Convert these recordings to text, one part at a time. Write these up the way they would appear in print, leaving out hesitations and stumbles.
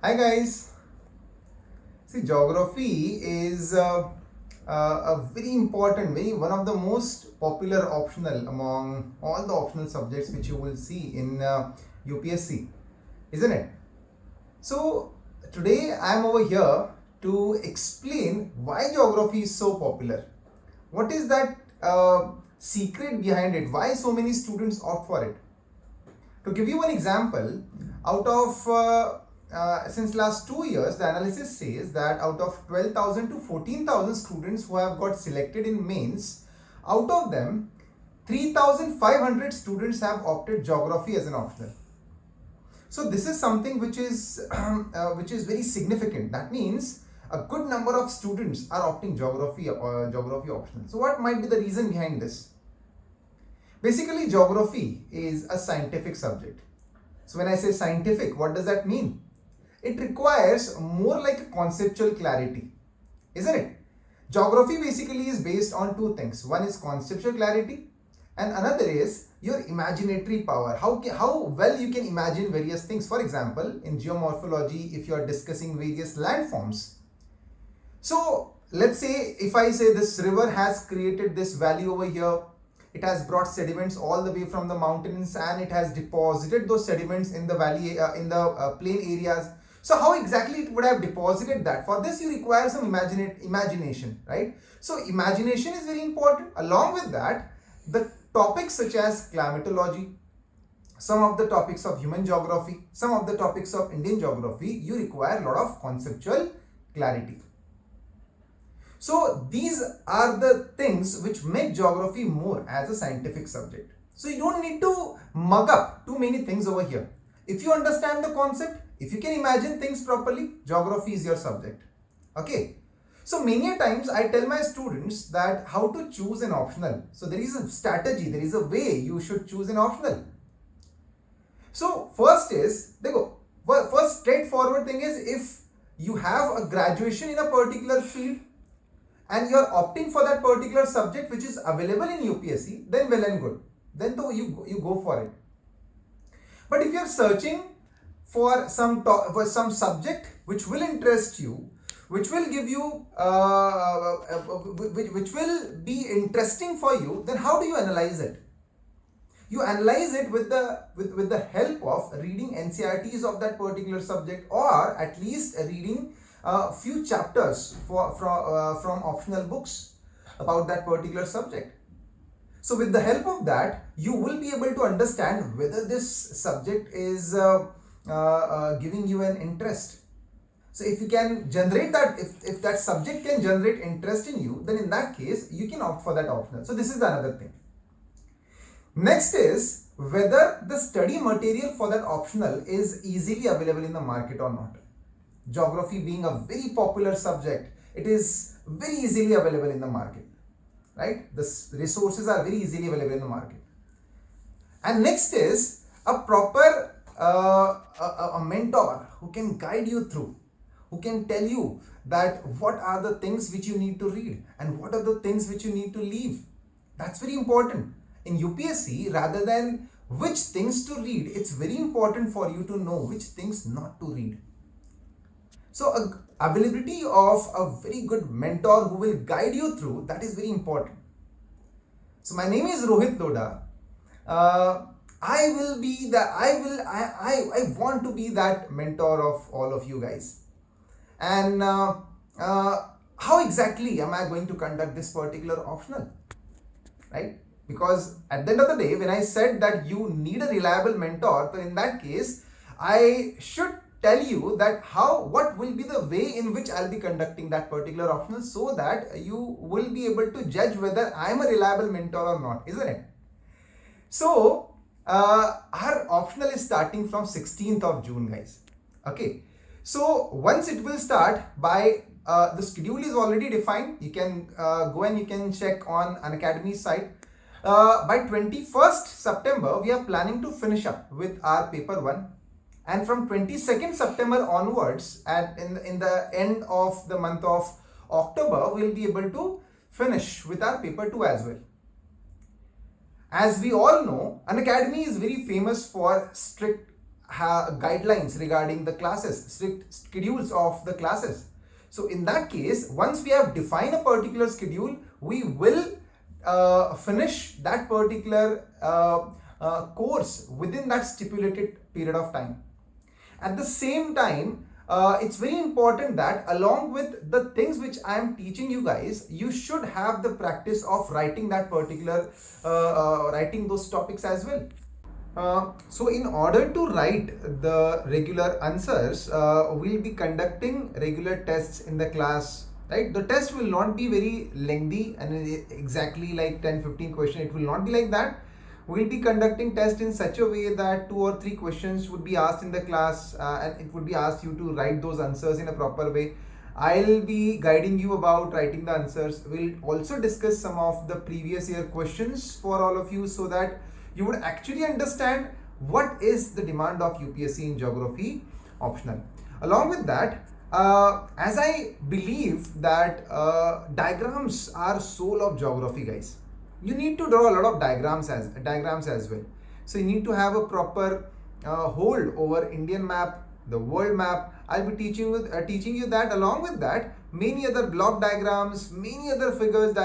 Hi guys. See, geography is a very important, very one of the most popular optional among all the optional subjects which you will see in UPSC, isn't it? So today I am over here to explain why geography is so popular. What is that secret behind it? Why so many students opt for it? To give you an example, out of since last 2 years, the analysis says that out of 12,000 to 14,000 students who have got selected in mains, out of them, 3,500 students have opted geography as an optional. So this is something which is very significant. That means a good number of students are opting geography or geography optional. So what might be the reason behind this? Basically, geography is a scientific subject. So when I say scientific, what does that mean? It requires more like a conceptual clarity, isn't it? Geography basically is based on two things. One is conceptual clarity and another is your imaginatory power. How well you can imagine various things. For example, in geomorphology, if you are discussing various landforms. So let's say if I say this river has created this valley over here, it has brought sediments all the way from the mountains and it has deposited those sediments in the valley, in the plain areas. So how exactly it would have deposited that? For this you require some imagination, right? So imagination is very important. Along with that, the topics such as climatology, some of the topics of human geography, some of the topics of Indian geography, you require a lot of conceptual clarity. So these are the things which make geography more as a scientific subject. So you don't need to mug up too many things over here. If you understand the concept, if you can imagine things properly, geography is your subject. Okay. So many a times I tell my students that how to choose an optional. So there is a strategy, there is a way you should choose an optional. So first straightforward thing is, if you have a graduation in a particular field and you are opting for that particular subject which is available in UPSC, then well and good. Then though you go for it. But if you are searching for some subject which will interest you, which will give you, which will be interesting for you, then how do you analyze it? You analyze it with the help of reading NCERTs of that particular subject, or at least reading a few chapters from optional books about that particular subject. So with the help of that, you will be able to understand whether this subject is giving you an interest. So if you can generate that, if that subject can generate interest in you, then in that case, you can opt for that optional. So this is another thing. Next is whether the study material for that optional is easily available in the market or not. Geography being a very popular subject, it is very easily available in the market, right? The resources are very easily available in the market. And next is a proper a mentor who can guide you through, who can tell you that what are the things which you need to read and what are the things which you need to leave. That's very important. In UPSC, rather than which things to read, it's very important for you to know which things not to read. So availability of a very good mentor who will guide you through, that is very important. So my name is Rohit Loda. I want to be that mentor of all of you guys. And how exactly am I going to conduct this particular optional, right? Because at the end of the day, when I said that you need a reliable mentor, so in that case, I should tell you that what will be the way in which I'll be conducting that particular optional, so that you will be able to judge whether I am a reliable mentor or not, isn't it? So our optional is starting from 16th of June, guys. Okay. So once it will start by the schedule is already defined. You can go and you can check on Unacademy site. By 21st September, we are planning to finish up with our paper 1. And from 22nd September onwards, in the end of the month of October, we'll be able to finish with our paper 2 as well. As we all know, Unacademy is very famous for strict guidelines regarding the classes, strict schedules of the classes. So in that case, once we have defined a particular schedule, we will finish that particular course within that stipulated period of time. At the same time, it's very important that along with the things which I am teaching you guys, you should have the practice of writing that particular writing those topics as well. So in order to write the regular answers, we'll be conducting regular tests in the class, right? The test will not be very lengthy and exactly like 10-15 questions. It will not be like that. We'll be conducting tests in such a way that 2 or 3 questions would be asked in the class, and it would be asked you to write those answers in a proper way. I'll be guiding you about writing the answers. We'll also discuss some of the previous year questions for all of you so that you would actually understand what is the demand of UPSC in geography optional. Along with that, as I believe that diagrams are soul of geography, guys. You need to draw a lot of diagrams as well. So you need to have a proper hold over Indian map, the world map. I'll be teaching you that. Along with that, many other block diagrams, many other figures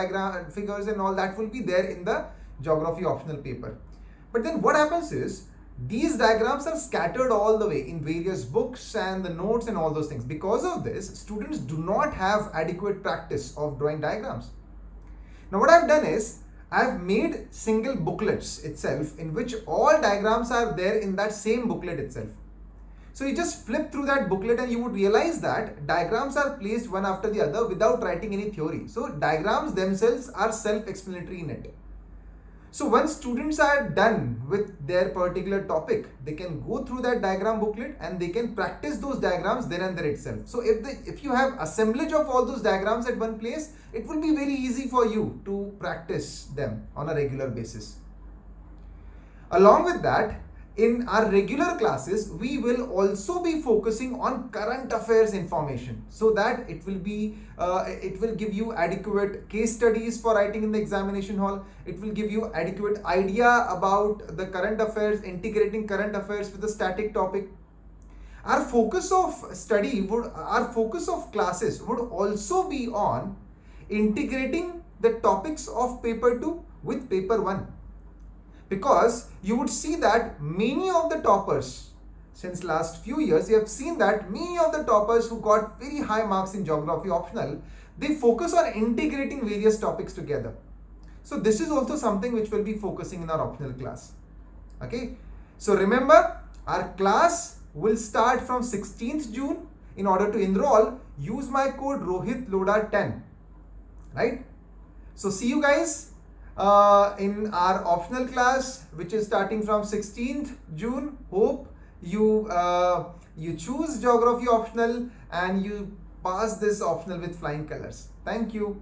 and all that will be there in the geography optional paper. But then what happens is, these diagrams are scattered all the way in various books and the notes and all those things. Because of this, students do not have adequate practice of drawing diagrams. Now what I've done is, I've made single booklets itself in which all diagrams are there in that same booklet itself. So you just flip through that booklet and you would realize that diagrams are placed one after the other without writing any theory. So diagrams themselves are self-explanatory in it. So once students are done with their particular topic, they can go through that diagram booklet and they can practice those diagrams then and there itself. So if you have assemblage of all those diagrams at one place, it will be very easy for you to practice them on a regular basis. Along with that, in our regular classes, we will also be focusing on current affairs information so that it will give you adequate case studies for writing in the examination hall. It will give you adequate idea about the current affairs, integrating current affairs with the static topic. Our focus of classes would also be on integrating the topics of paper 2 with paper 1. Because you would see that many of the toppers, since last few years, you have seen that many of the toppers who got very high marks in geography optional, they focus on integrating various topics together. So this is also something which we'll be focusing in our optional class. Okay. So remember, our class will start from 16th June. In order to enroll, use my code ROHITLODA10. Right. So see you guys in our optional class, which is starting from 16th June. Hope you choose geography optional and you pass this optional with flying colors. Thank you.